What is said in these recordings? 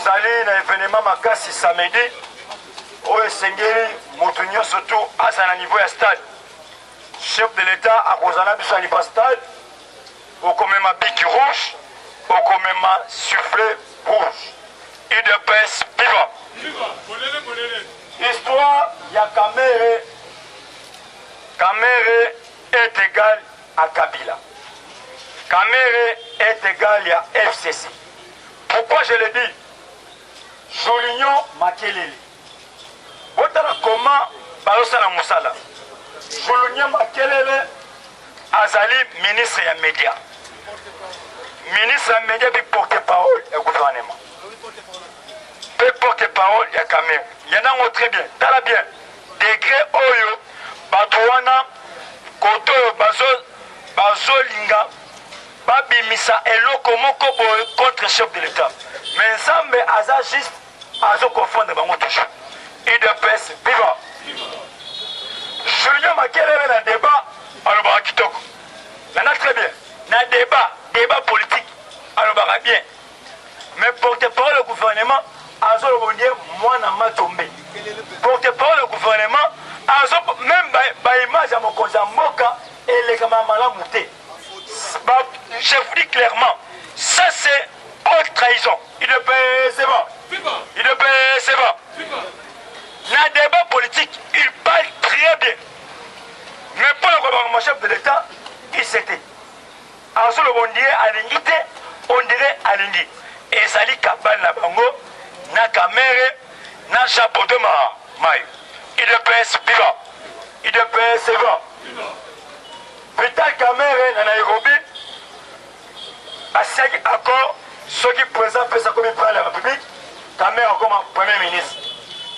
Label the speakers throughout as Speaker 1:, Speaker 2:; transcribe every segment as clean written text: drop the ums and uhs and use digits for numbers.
Speaker 1: tozali na événement makasi samedi oyo esengeli moto nyonso tu aza na niveau ya stade. Chef de l'État akozala biso ya lipa stade okomema biki rouge okomema sifflet rouge. UDPS viva. Histoire ya Kamere est égal à Kabila. Kamere est égal à FCC. Pourquoi je le dis? Jolignon Makelele. Otala comment Balosala Moussala. Jolignon Makelele azali ministre ya média. Ministre ya média bi porte-parole du gouvernement. Peut porte-parole ya Kamere. Il y en a très bien. Tala bien. Degré Oyo Batouana Koto Bazolinga Babimisa Eloko Moko Boy contre chef de l'État. Mais ensemble, Aza juste Azo confondre Bango toujours. UDPS viva. Julien Makelele na débat alobaka kitoko. Nana très bien. Na débat politique alobaka bien. Mais porte-parole du gouvernement Azo Lobondier moi na matombe. Porte-parole du gouvernement Azo même ba image à mon konza moka et les kamamala mouté. Je vous dis clairement, ça c'est haute trahison. UDPS c'est bon. UDPS c'est bon. Dans le débat politique, il parle très bien. Mais pour le gouvernement chef de l'État, il s'était. Ensuite, on dirait à l'ingité, on dirait à l'indi. Et ça dit Kabal na bango, na Kamere, na chapeau de maille. UDPS viva. UDPS c'est bon. Vital Kamere na Nairobi, à 5 accords, ceux qui présentent ça comme il prend la République, Kamere comme Premier ministre.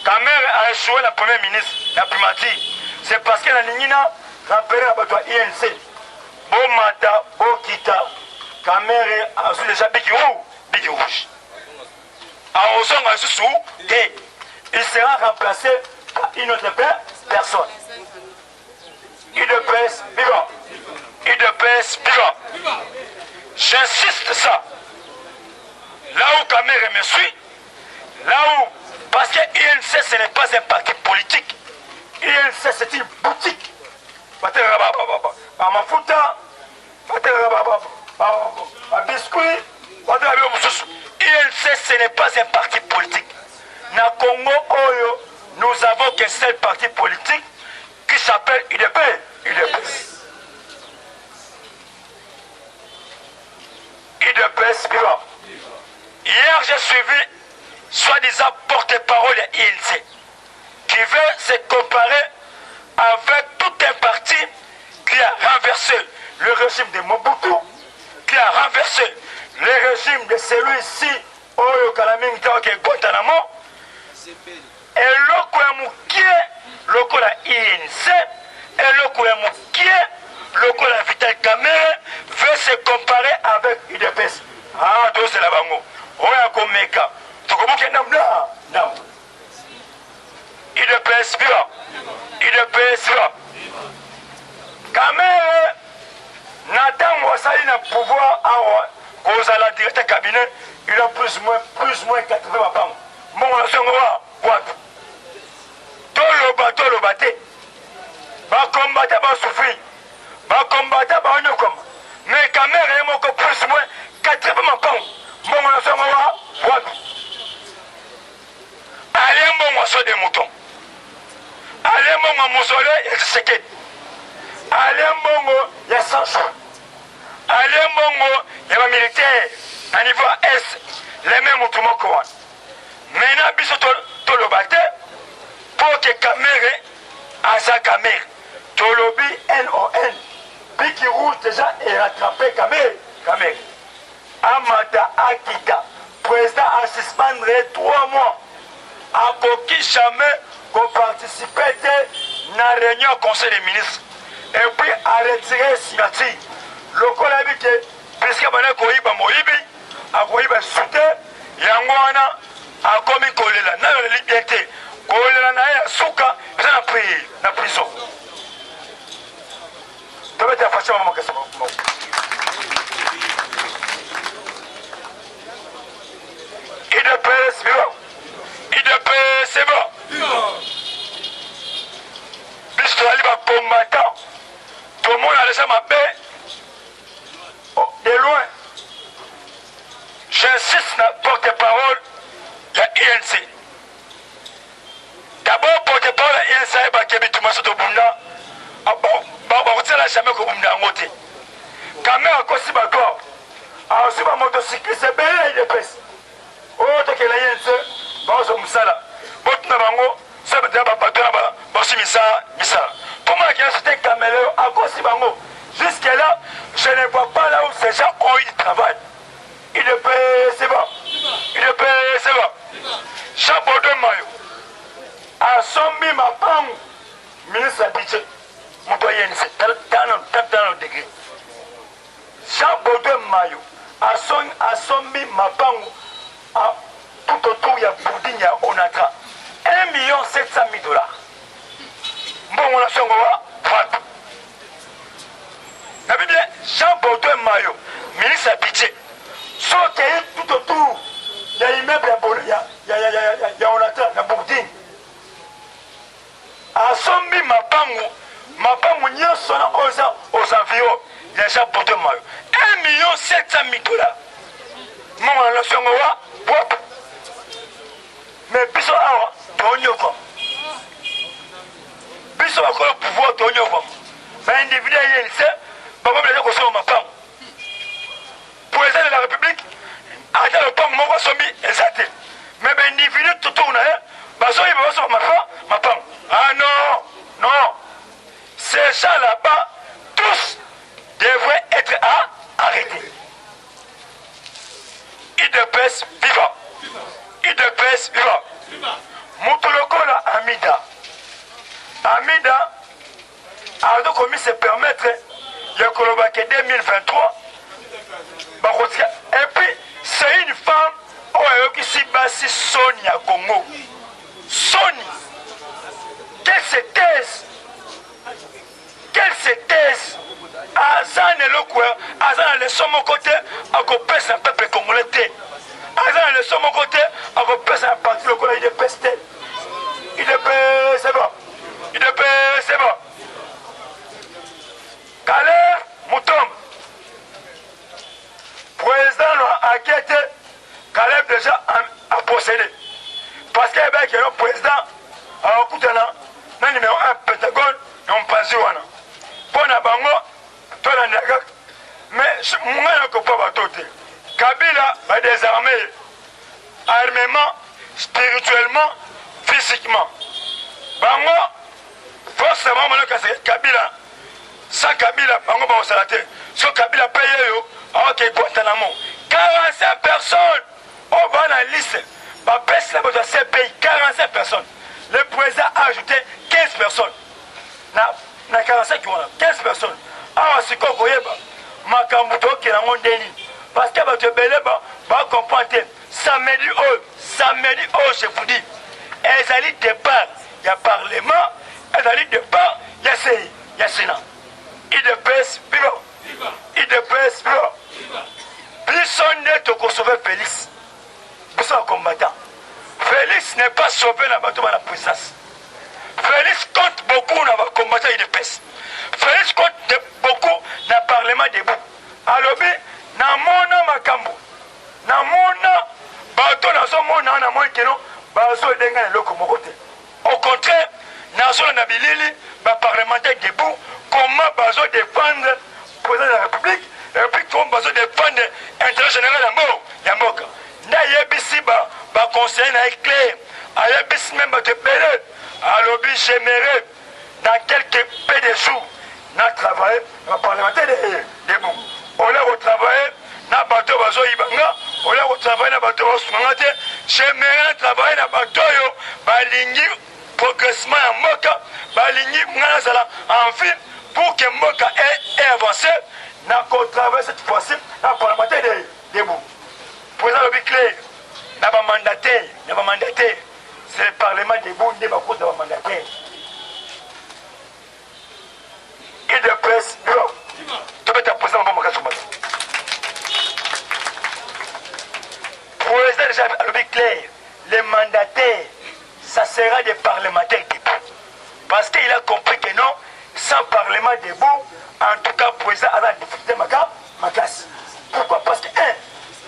Speaker 1: Kamere a échoué la Premier ministre, la primature. C'est parce que la Ningina rappelait à Batoa INC. Bon Mata, bon Kita, Kamere a reçu déjà Biki Rouge. En Osong a reçu et il sera remplacé par une autre personne. UDPS vivant. UDPS vivant. J'insiste ça. Là où Kamere me suit, là où, parce que INC ce n'est pas un parti politique. INC c'est une boutique. Mafuta, biscuit, INC ce n'est pas un parti politique. Na Congo Oyo, nous avons qu'un seul parti politique qui s'appelle UDPS. UDPS vivant. Hier, j'ai suivi soi-disant porte-parole de INC qui veut se comparer avec tout un parti qui a renversé le régime de Mobutu, qui a renversé le régime de celui-ci, Oyo Kalaming Taoke Guantanamo, et l'Okoyamukie, l'Okola INC, et l'Okoyamukie, l'Okola Vital Kamere veut se comparer avec UDPS. Ah, tout c'est la bango. Oya Komeka. Tokobuke nam. UDPS vivant. UDPS vivant. Kamere Nathan Wassali na pouvoir à cause à la directeur cabinet, il a plus ou moins 80 papans. Mon on a son roi, what? Tolobate. Ba combattre, ba souffrir. Ba combattre, ba on comme. Mais Kamere est encore plus ou moins 80 papans. Mon on a son roi, what? Allez, mon oiseau des moutons. Allez, mon mausolée, il se séquette. Allez, mon il y a 100 jours. Allez, mon il y a un militaire à niveau S, les mêmes moutons quoi. Maintenant, biso tolobate pour que Kamere, Asa Kamere, Tolobi NON, Biki Rouge déjà est rattrapé Kamere. Amata Akita, président a suspendu 3 mois. A coquille jamais qu'on participait à la réunion du conseil des ministres. Et puis à retirer signature. Le collègue puisque Koiba Moïbi, a Koiba Souté, Yangwana, a commis Kolela, n'a la liberté. Kolela n'a Souka, il a pris la prison. Tu vas te faire fâcher, maman, que c'est bon. UDPS IDPS vivant. IDPS c'est bon. Biso ali ba combattant. Tout le monde a laissé ma paix. De loin. J'insiste na porte-parole de l'INC. D'abord, porte-parole de l'INC est bakebi tout maso to bunda. On ne jamais que bunda ngote. Quand même encore si bakor. Alors si ma motocycliste c'est belle IDPS. Oh to que l'INC ba so musala. Bot na bango ça peut être bateau na ba si misa. Pour moi qui a c'était caméléon à cause si bango. Jusque là, je ne vois pas là où ces gens ont eu du travail. IDPS c'est bon. IDPS c'est bon. Jean Baudouin Mayo. À son mime à Pang, ministre du budget, mon doyen, c'est dans le degré. Jean Baudouin Mayo. À son mime à Pang, tout autour, il y a Boudin, il y a Onatra. 1 700 000 $. Bon, on a fait un gars, bien, Jean Baudouin Mayo, ministre du budget, sauf qu'il y a tout autour, il y a immeuble, il y a Onatra, il y a Boudin. À son mi mapangu nyonso na oza aux environs ya Jean Baudouin Mayo 1 700 000 $. Mon na songo wa pop. Mais biso awa tonyoko. Biso akolo pouvoir tonyoko. Mais individu yelise baba bele ko so mapangu. Président de la République a dans le pangu moko sombi exact. Mais individu tout tourne baso yeba so mapangu. Ah non, non. Ces gens là-bas, tous devraient être arrêtés. IDPS vivant. IDPS vivant. Moutolokola Amida. Amida a donc commis se permettre de Kolobake 2023. Et puis, c'est une femme qui s'y basi Sonia Congo. Sony. Quelle se taise Azan et le quoi Azan le son mon côté à copes un peuple congolais. Azan le son mon côté à copes un parti le quoi il est pesté. Il est c'est bon. Il est c'est bon. Calais Moutom. Président a enquêté. Calais déjà a procédé. Parce qu'il y a un président à Koutana. Na numéro 1 Pentagone et on pense wana pona bango to na ndaka mais mungana ko pa batote Kabila va désarmer armement spirituellement physiquement bango forcément mon Kabila sans Kabila bango ba osalaté so Kabila paye yo OK Guantanamo 45 personnes au bas la liste ba pèse la boîte CPI 45 personnes. Le président a ajouté 15 personnes. Na 45 15 personnes. Ah, c'est quoi vous voyez Makambuto qui est dans mon délit. Parce que votre belé va comprendre. Samedi, je vous dis. Elles allaient départ. Il y a parlement. Elles allaient départ. Il y a CI. Il y a Sénat. IDPS, vivant. IDPS, vivant. Personne n'est au sauver Félix. Personne combattant. Félix n'est pas sauvé dans la puissance. Félix compte beaucoup dans le combattant IDPS. Félix compte beaucoup dans le Parlement debout. Alors, dans mon makambo, dans mon bateau, dans mon au contraire, dans la Bilili, le parlementaire debout, comment bazo défendre le président de la République et puis comment bazo défendre l'intérêt général de Mboka. N'ayebisi ba conseiller na clair. Ayebisi même de Belé. Alors j'aimerais dans quelques peu de jours n'a travaillé dans le parlementaire debout. On a retravaillé dans le bateau bazo ibanga. On a retravaillé dans le bateau osungate. J'aimerais travailler dans le bateau yo balingi progressivement en Mboka. Balingi mnazala en film pour que Mboka ait avancé. N'a qu'on travaille cette fois-ci dans le parlementaire debout. Président le clair, n'a pas mandaté, c'est le Parlement debout, n'est pas cause de mandataire. Et de presse, tu peux t'apposer dans mon cas. Président déjà le clair, les mandataires, ça sera des parlementaires debout. Parce qu'il a compris que non, sans parlement debout, en tout cas, président a la difficulté ma classe. Pourquoi? Parce que,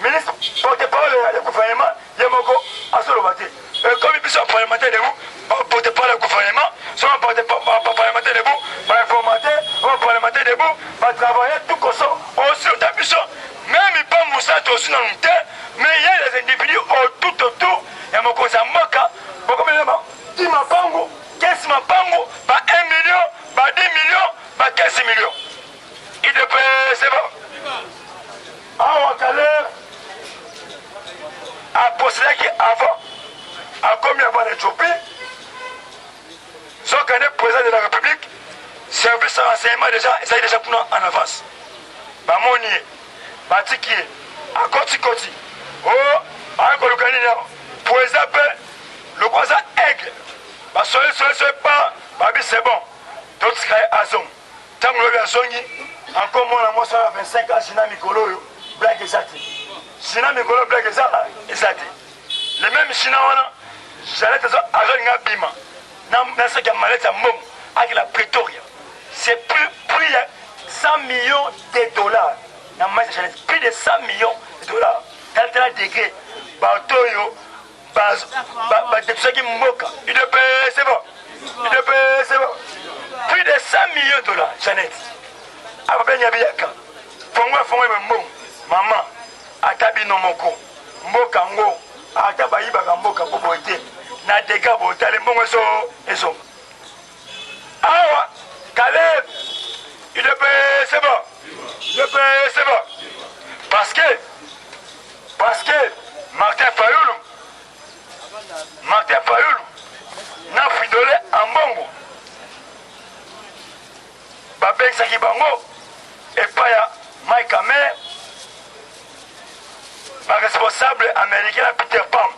Speaker 1: ministre, porte-parole du gouvernement, Yamoko, Asolobati. Comme il sont parlementaires debout, porte-parole du gouvernement, sont parlementaires debout, parlementaires debout, travailler tout comme ça, aussi au tapisson. Même il peut mousser aussi dans le temps, mais il y a des individus tout autour, Yamoko Zamboka, beaucoup de 10 mapango, 15 mapango, 1 million, 10 millions, 15 millions. Il te paye, c'est bon. En Calais, à procéder qu'avant, à combien avant l'Éthiopie, son candidat président de la République, service de renseignement déjà, ça est déjà pour nous en avance. Bamoni, Batiki, à Koti, oh, à Kolokanina, président, le croisant aigle, soyez pas, Babi c'est bon, d'autres seraient à zone. Tant que l'on a zongi, encore moins, moi, ça 25 ans, China Mikolo, blague exacte. China Mikolo, blague exacte. Les mêmes China, j'allais te dire, à Bima, dans ce qui a malade à Mom, avec la Pretoria. C'est plus de 100 millions de dollars. Plus de 100 millions de dollars. Dans tel degré, Batoyo, tout ça qui moque. Il te paye, c'est bon. Il te paye, c'est bon. Plus de 100 millions de dollars, Jeannette. Après, il y a bien qu'un. Fongo, maman, Atabi no moko, Mokango, Atabaïba Gamboka pour été. Na dégâts, les bons sont. Ah, Caleb, il te paye, c'est bon. Il te paye, c'est bon. Parce que, Martin Fayoulou, n'a fidolé en bongo. Babek Saki Bango, et pas Mike Hammer, responsable américain à Peter Pan,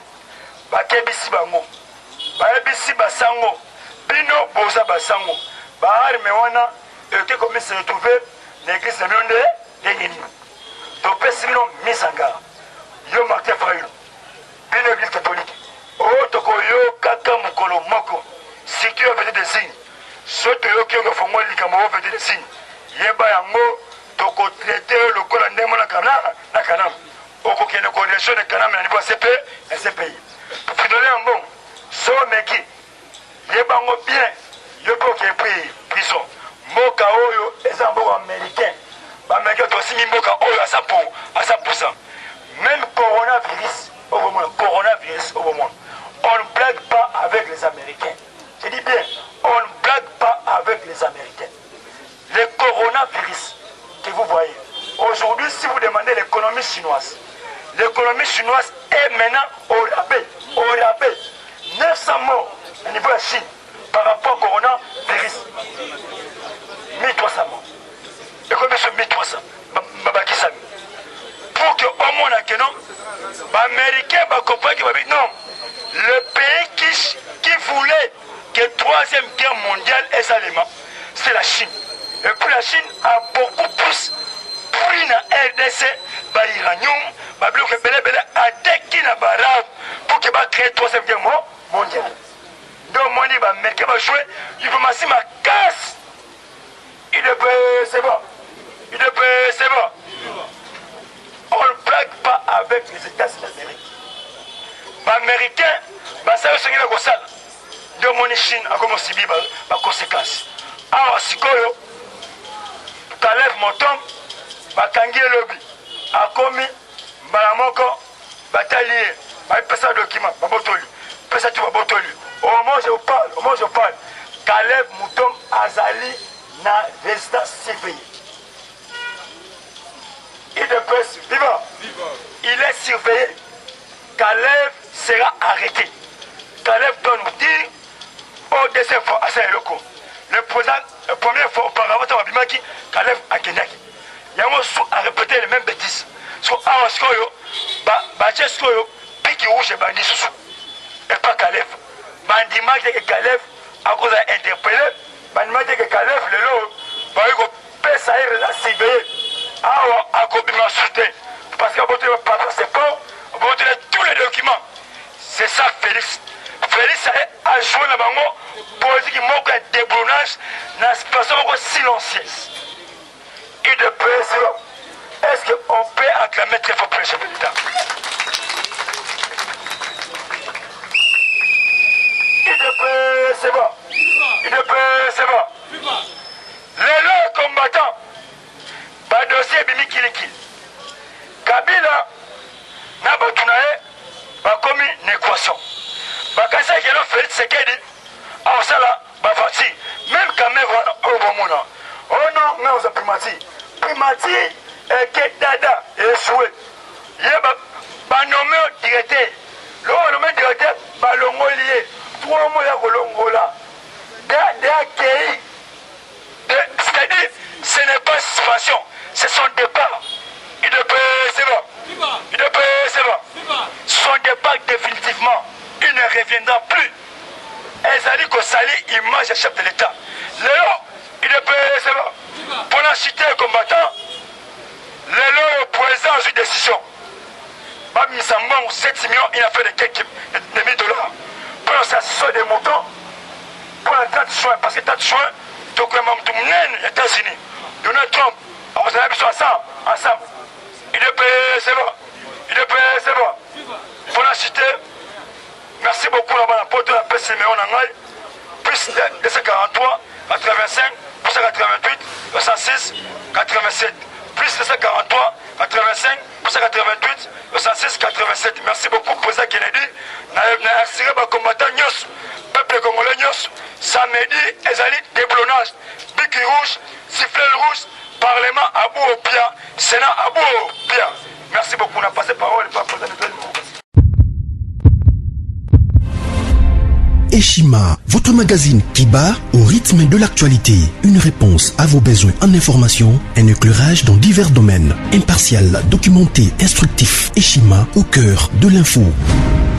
Speaker 1: Bakebisi Bango, Bakebisi Basango, Bino Boza Basango, Bahar Mewana, et comme il s'est retrouvé, l'église de Mionde, Lénini. Donc, Pessino Misanga, Yo Martin Fayoulou, Bino l'église catholique, Oh Tokoyo Kaka Mukolo Moko, si tu as des signes. Soto yoki ngo fongo likamo vete de signe yeba yango toko traiter le col ndemo na kana oko kene connexion de kana na niveau CPI fidole bon so meki yeba ngo bien yopo ke prison moka oyo ezambo américain ba meki to simi moka oyo à 100%. Même coronavirus au moment on ne blague pas avec les Américains. Je dis bien, on ne blague pas avec les Américains. Le coronavirus que vous voyez, aujourd'hui, si vous demandez l'économie chinoise est maintenant au rabais. 900 morts au niveau de la Chine par rapport au coronavirus. 1300 morts. Et combien sont 1300? Pour que au moins, les Américains comprennent que non, le pays qui voulait que la troisième guerre mondiale est seulement, c'est la Chine. Et puis la Chine a beaucoup plus pris dans RDC, l'uranium, a déqué dans l'arabe pour qu'il crée la troisième guerre mondiale. Donc, moi, les Américains vont jouer, il faut masser ma casse. Il est c'est bon. On ne blague pas avec les États-Unis d'Amérique. Les Américains, ça va se faire comme ça. De mon Chine a commencé à subir les conséquences. Alors, si tu lèves mon temps, tu as lobby. A commis, Balamoko, Batalier, tu as un document, tu as au moins je parle. Caleb Mouton Azali na résidence surveillée. Il est vivant. Il est surveillé. Caleb sera arrêté. Caleb doit nous dire au deuxième fois à Saint-Loko. Le président, la première fois auparavant, Caleb a Kenyaki. Il y a un répéter les mêmes bêtises. Parce que Aoskoyo, Bacheskoyo, Piki Rouge et Bandi Soussou. Et pas Caleb. Bandi Mark que Caleb, à cause d'interpellé, Bandi Mark que Caleb, le lot, Baïko, Pessaïr, la surveillé. À copie m'a soutenu. Parce que votre papa, c'est pas, vous tous les documents. C'est ça Félix. Félix a joué la bango politique moko ya déboulonnage dans une situation silencieuse. UDPS, est-ce qu'on peut acclamer très fort pour le chef de l'État? UDPS, c'est bon. UDPS, c'est bon. Les combattants, pas dossier bimi kilikili. Kabila, n'a pas tourné, pas commis une équation. Bakasa qui a fait ce qu'il dit, alors ça là, bafati, même quand même, au bon moment. Oh non, non, c'est primati. Primati, et que dada, échoué. Il y a nommé directeur. Le nommé directeur, balongo lié. Trois mois, il y a colongo là. Des accueillis. C'est-à-dire, ce n'est pas suspension, c'est son départ. Il ne peut, c'est bon. Il ne peut, c'est bon. Son départ définitivement. Il ne reviendra plus. Ezali Kosali, image de chef de l'État. Léo, il ne peut, c'est bon. Pour la cité combattant, Léo, le président a eu décision. Bam Nisambang, 7 millions, il a fait des quelques $1000. Pour la station des moutons, pour la 30 juin, parce que 30 juin, donc le membre des États-Unis, Donald Trump, on s'est habitué ensemble. Il ne peut, c'est bon. Il ne peut, c'est bon. Pour la cité, merci beaucoup là-bas, pour la paix, c'est plus de 243, 85, plus de 88, 66, 87. Plus de 143, 85, plus de 88, 66, 87. Merci beaucoup, président Kennedy. Merci à les combattants, peuple congolais, samedi, ezali déboulonnage, bic rouge, sifflet rouge, parlement à bout au pied, sénat à bout au pied. Merci beaucoup, on a passé parole, pas président de
Speaker 2: Eshima, votre magazine qui bat au rythme de l'actualité. Une réponse à vos besoins en information, un éclairage dans divers domaines. Impartial, documenté, instructif. Eshima au cœur de l'info.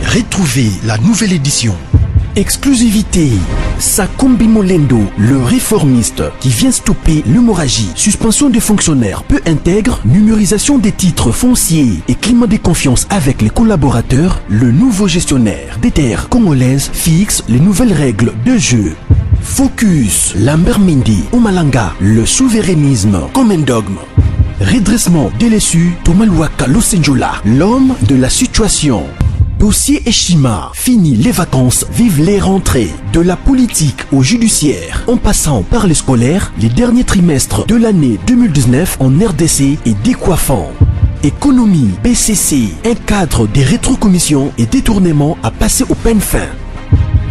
Speaker 2: Retrouvez la nouvelle édition. Exclusivité. Sakumbi Molendo, le réformiste qui vient stopper l'hémorragie, suspension des fonctionnaires peu intègre, numérisation des titres fonciers et climat de confiance avec les collaborateurs, le nouveau gestionnaire des terres congolaises fixe les nouvelles règles de jeu. Focus, Lambert Mindi, Omalanga, le souverainisme comme un dogme. Redressement délaissé, Tomaluaka Losenjola, l'homme de la situation. Dossier Eshima, fini les vacances, vive les rentrées. De la politique au judiciaire, en passant par les scolaires, les derniers trimestres de l'année 2019 en RDC est décoiffant. Économie, PCC, un cadre des rétrocommissions et détournements à passer au peine fin.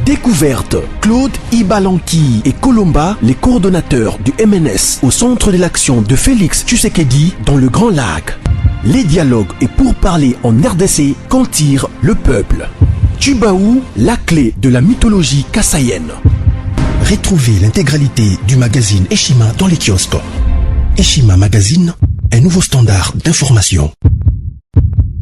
Speaker 2: Découverte, Claude Ibalanki et Colomba, les coordonnateurs du MNS au centre de l'action de Félix Tshisekedi dans le Grand Lac. Les dialogues et pourparlers en RDC qu'en tire le peuple. Tubaou, la clé de la mythologie kassaïenne.
Speaker 3: Retrouvez l'intégralité du magazine Eshima dans les kiosques. Eshima Magazine, un nouveau standard d'information.